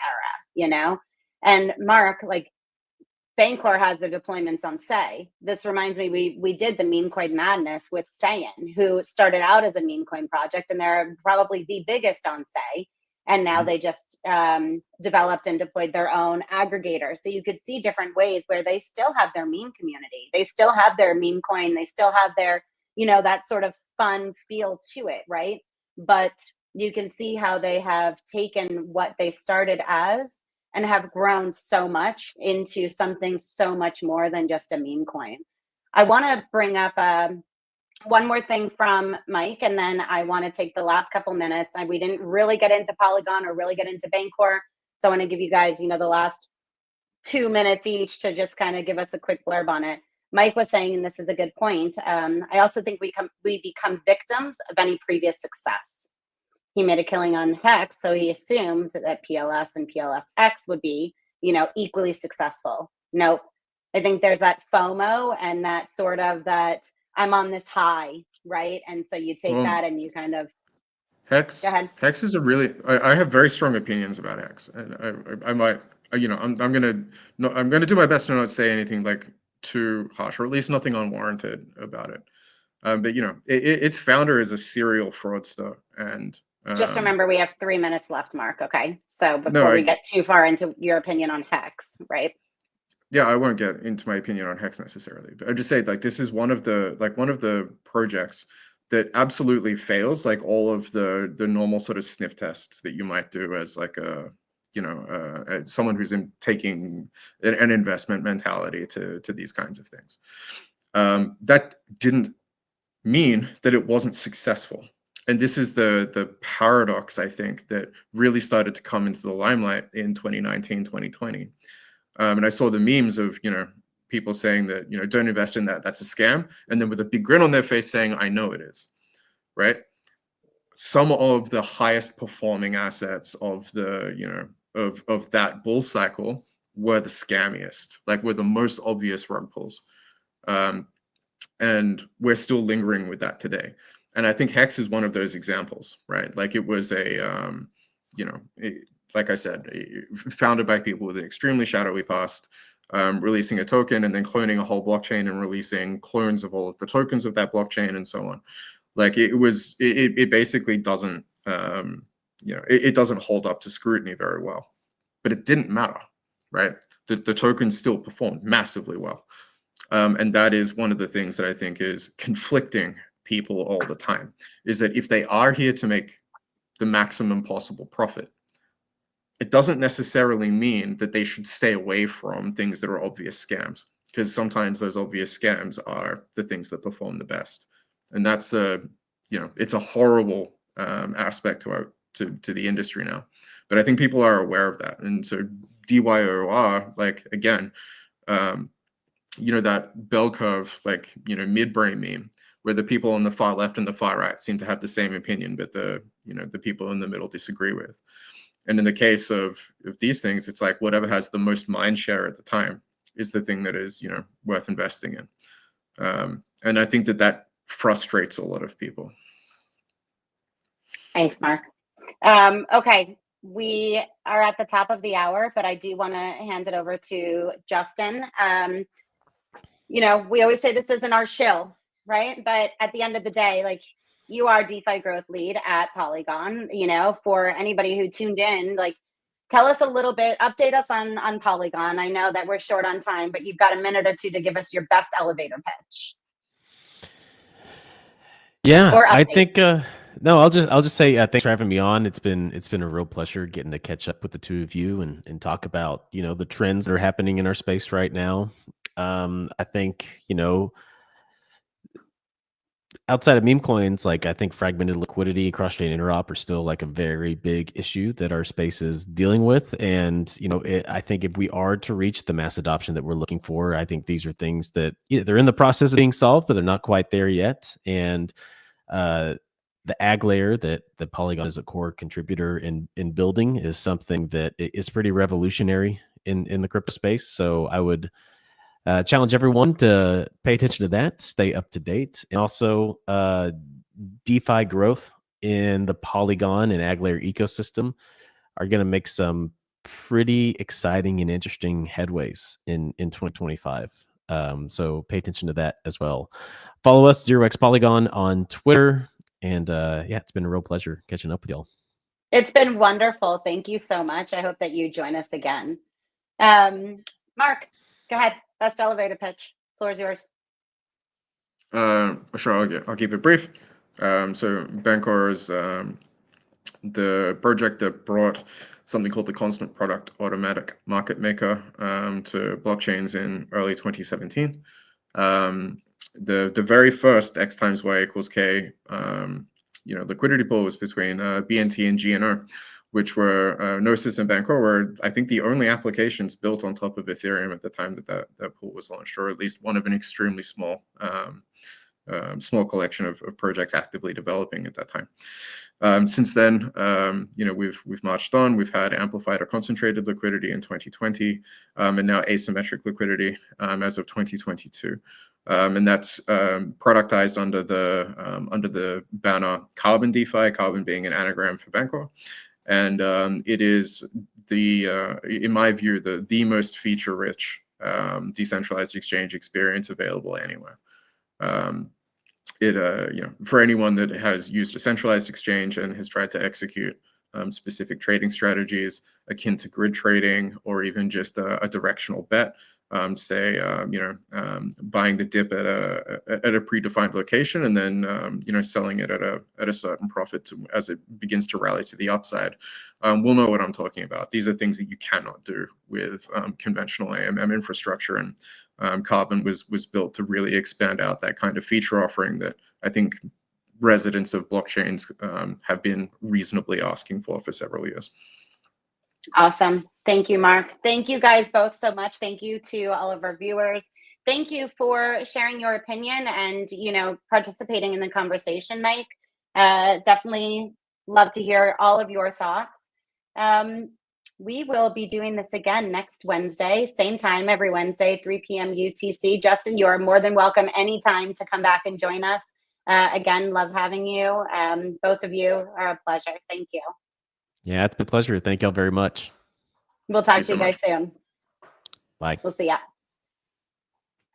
era, And Mark, like, Bancor has their deployments on Say. This reminds me, we did the Memecoin Madness with Sayin, who started out as a meme coin project, and they're probably the biggest on Say. And now they just developed and deployed their own aggregator. So you could see different ways where they still have their meme community. They still have their meme coin. They still have their, that sort of fun feel to it, right? But you can see how they have taken what they started as and have grown so much into something so much more than just a meme coin. I want to bring up one more thing from Mike, and then I want to take the last couple minutes. And we didn't really get into Polygon or really get into Bancor, so I want to give you guys, the last 2 minutes each to just kind of give us a quick blurb on it. Mike was saying, and this is a good point, I also think we become victims of any previous success. He made a killing on Hex, so he assumed that PLS and PLSX would be, equally successful. Nope. I think there's that FOMO and that sort of that I'm on this high, right? And so you take that and you kind of Hex. Go ahead. Hex is a really. I have very strong opinions about Hex, and I might. I'm gonna do my best to not say anything like too harsh, or at least nothing unwarranted about it. But its founder is a serial fraudster, and just remember we have 3 minutes left, Mark. Okay, so before No, we get too far into your opinion on Hex, right? Yeah, I won't get into my opinion on Hex necessarily, but I just say, like, this is one of the projects that absolutely fails like all of the normal sort of sniff tests that you might do as like someone who's taking an investment mentality to these kinds of things. That didn't mean that it wasn't successful. And this is the paradox, I think, that really started to come into the limelight in 2019, 2020. And I saw the memes of, people saying that, don't invest in that, that's a scam. And then with a big grin on their face saying, I know it is, right? Some of the highest performing assets of the, of that bull cycle were the scammiest, like were the most obvious rug pulls. And we're still lingering with that today. And I think Hex is one of those examples, right? Like it was like I said, founded by people with an extremely shadowy past, releasing a token and then cloning a whole blockchain and releasing clones of all of the tokens of that blockchain and so on. Like it basically doesn't, it doesn't hold up to scrutiny very well, but it didn't matter, right? The tokens still performed massively well. And that is one of the things that I think is conflicting people all the time, is that if they are here to make the maximum possible profit, it doesn't necessarily mean that they should stay away from things that are obvious scams, because sometimes those obvious scams are the things that perform the best. And that's it's a horrible aspect to the industry now. But I think people are aware of that. And so DYOR, like, again, that bell curve, like, midbrain meme, where the people on the far left and the far right seem to have the same opinion, but the people in the middle disagree with. And in the case of these things, it's like whatever has the most mind share at the time is the thing that is, worth investing in. And I think that frustrates a lot of people. Thanks, Mark. Okay, we are at the top of the hour, but I do want to hand it over to Justin. We always say this isn't our shill, right? But at the end of the day, like, you are DeFi growth lead at Polygon. For anybody who tuned in, like, tell us a little bit, update us on Polygon. I know that we're short on time, but you've got a minute or two to give us your best elevator pitch. Yeah, Or I update. think no, I'll just say thanks for having me on. It's been a real pleasure getting to catch up with the two of you and talk about, the trends that are happening in our space right now. I think, outside of meme coins, like, I think fragmented liquidity, cross-chain interop are still like a very big issue that our space is dealing with. And, I think if we are to reach the mass adoption that we're looking for, I think these are things that they're in the process of being solved, but they're not quite there yet. And the ag layer that Polygon is a core contributor in building is something that is pretty revolutionary in the crypto space. So I would challenge everyone to pay attention to that, stay up to date, and also DeFi growth in the Polygon and ag layer ecosystem are going to make some pretty exciting and interesting headways in 2025. So pay attention to that as well. Follow us, 0x Polygon, on Twitter. And it's been a real pleasure catching up with y'all. It's been wonderful. Thank you so much. I hope that you join us again. Mark, go ahead. Best elevator pitch. Floor is yours. Sure, I'll keep it brief. So Bancor is the project that brought something called the constant product automatic market maker to blockchains in early 2017. The very first X times Y equals K liquidity pool was between BNT and GNO, which were Gnosis and Bancor were, I think, the only applications built on top of Ethereum at the time that pool was launched, or at least one of an extremely small collection of projects actively developing at that time. Since then, we've marched on. We've had amplified or concentrated liquidity in 2020, and now asymmetric liquidity as of 2022. And that's productized under the banner Carbon DeFi, Carbon being an anagram for Bancor. And it is in my view, the most feature-rich decentralized exchange experience available anywhere. For anyone that has used a centralized exchange and has tried to execute specific trading strategies akin to grid trading, or even just a directional bet, buying the dip at a predefined location and then selling it at a certain profit as it begins to rally to the upside, we'll know what I'm talking about. These are things that you cannot do with conventional AMM infrastructure, and Carbon was built to really expand out that kind of feature offering that I think residents of blockchains have been reasonably asking for several years. Awesome. Thank you, Mark. Thank you guys both so much. Thank you to all of our viewers. Thank you for sharing your opinion and, participating in the conversation, Mike. Definitely love to hear all of your thoughts. We will be doing this again next Wednesday, same time every Wednesday, 3 p.m. UTC. Justin, you are more than welcome anytime to come back and join us. Again, love having you. Both of you are a pleasure. Thank you. Yeah, it's been a pleasure. Thank y'all very much. We'll talk to you guys soon. Bye. We'll see ya.